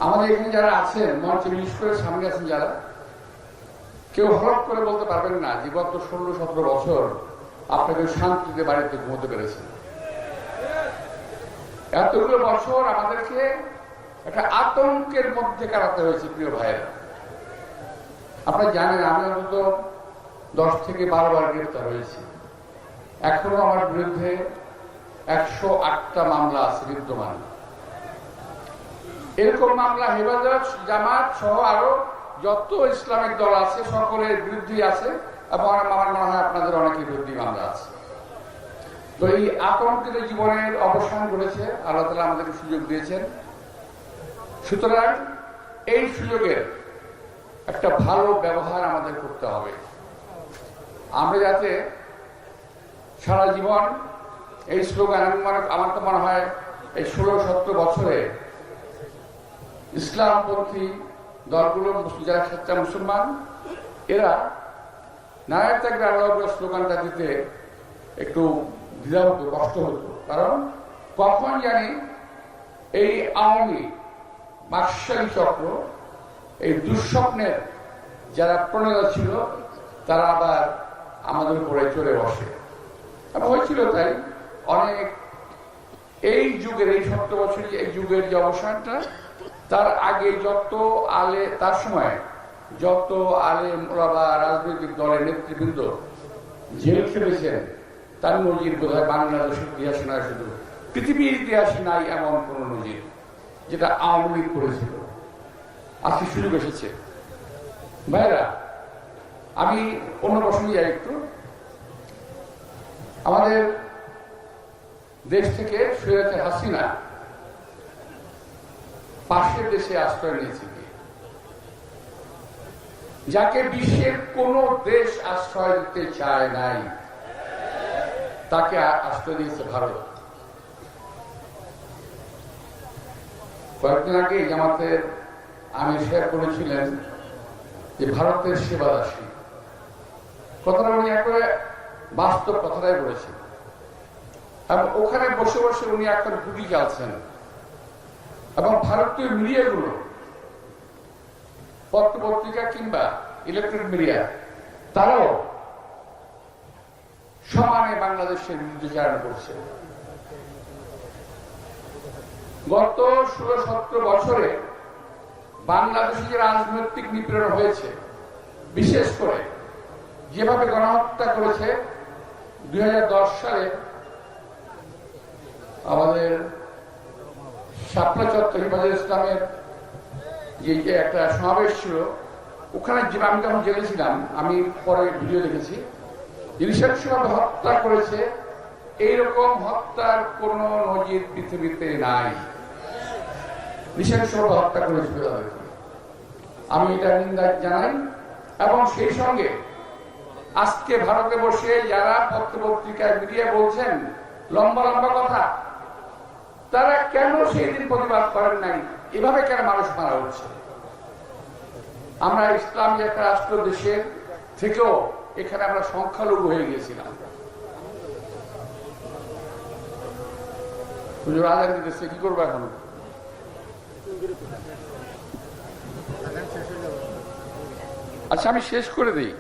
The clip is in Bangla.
আমাদের এখানে যারা আছেন মঞ্চে বিশেষ করে সামনে আছেন যারা, কেউ হঠাৎ করে বলতে পারবেন না যে গত 16-17 বছর আপনাকে শান্তিতে বাড়িতে ঘুমোতে পেরেছেন। এতগুলো বছর আমাদেরকে একটা আতঙ্কের মধ্যে কাটাতে হয়েছে প্রিয় ভাইয়েরা। আপনারা জানেন আমি অন্তত 10 থেকে 12 বার গ্রেফতার হয়েছি। এখনো আমার বিরুদ্ধে 108টা মামলা আছে বিদ্যমান। এরকম মামলা হেফাজত, জামাত সহ আরো যত ইসলামিক দল আছে সকলের বিরুদ্ধেই আছে, এবং আমার মনে হয় আপনাদের অনেকের বিরুদ্ধে মামলা আছে। তো এই আতঙ্কিত জীবনের অবসান ঘটেছে, আল্লাহ তাআলা আমাদেরকে সুযোগ দিয়েছেন। সুতরাং এই সুযোগের একটা ভালো ব্যবহার আমাদের করতে হবে। আমরা যাতে সারা জীবন এই স্লোগান, আমার তো মনে হয় এই 16-17 বছরে ইসলামপন্থী দলগুলো, যারা সচ্চা মুসলমান, এরা নারায়ণ ত্যাগের আল্লাহ স্লোগানটা দিতে একটু দ্বিধা হতো, কষ্ট হতো। কারণ কখন জানি এই আওয়ামী বাকশালী চক্র, এই দুঃস্বপ্নের যারা প্রণেতা ছিল, তারা আবার আমাদের উপরে চলে বসে। এবং হয়েছিল তাই অনেক। এই যুগের, এই 17 বছরের এই যুগের যে অবসানটা, তার আগে তার সময় যত আলেম ওলামা, রাজনৈতিক দলের নেতৃবৃন্দ জেল খেটেছেন, তার নজির বোধহয় বাংলাদেশের ইতিহাসে নয়, শুধু পৃথিবীর ইতিহাসে নাই এমন কোন নজির যেটা আওয়ামী লীগ করেছিল। আজকে সুযোগ এসেছে ভাইরা। আমি অন্য প্রসঙ্গে যাই একটু। আমাদের দেশ থেকে সৈয়দ হাসিনা পাশের দেশে আশ্রয় নিয়েছে, যাকে বিশ্বের কোন দেশ আশ্রয় দিতে চায় নাই, তাকে আশ্রয় দিয়েছে ভারত। কয়েকদিন আগে জামাতের আমির সাহেব বলেছিলেন যে ভারতের সেবাদাসী, কথাটা উনি একবারে বাস্তব কথাটাই বলেছেন। এবং ওখানে বসে বসে উনি এখন গুলি চালছেন, এবং ভারতীয় মিডিয়াগুলো, পত্র পত্রিকা কিংবা ইলেকট্রনিক মিডিয়া, তারাও সমানে বাংলাদেশের বিরুদ্ধে চারণ করছে। গত 16-17 বছরে বাংলাদেশে যে রাজনৈতিক নিপীড়ন হয়েছে, বিশেষ করে যেভাবে গণহত্যা করেছে 2010 সালে আমাদের শাপলা চত্বর হেফাজত ইসলামের যে একটা সমাবেশ ছিল, ওখানে আমি যখন জেলে ছিলাম, আমি পরে ভিডিও দেখেছি, নৃশংসভাবে হত্যা করেছে। এইরকম হত্যার কোন নজির পৃথিবীতে নাই। নৃশংসভাবে হত্যা করেছিল তাদেরকে। আমি এটা নিন্দা জানাই। এবং সেই সঙ্গে আজকে ভারতে বসে যারা পত্র পত্রিকায় মিডিয়া বলছেন লম্বা লম্বা কথা, তারা কেন সেই দিন প্রতিবাদ করেন নাই? এভাবে কেন মানুষ মারা হচ্ছে? আমরা ইসলামী একটা রাষ্ট্র দেশের থেকেও এখানে আমরা সংখ্যালঘু হয়ে গিয়েছিলাম। আজান দিতেছে, কি করবো এখন? আচ্ছা, আমি শেষ করে দিই।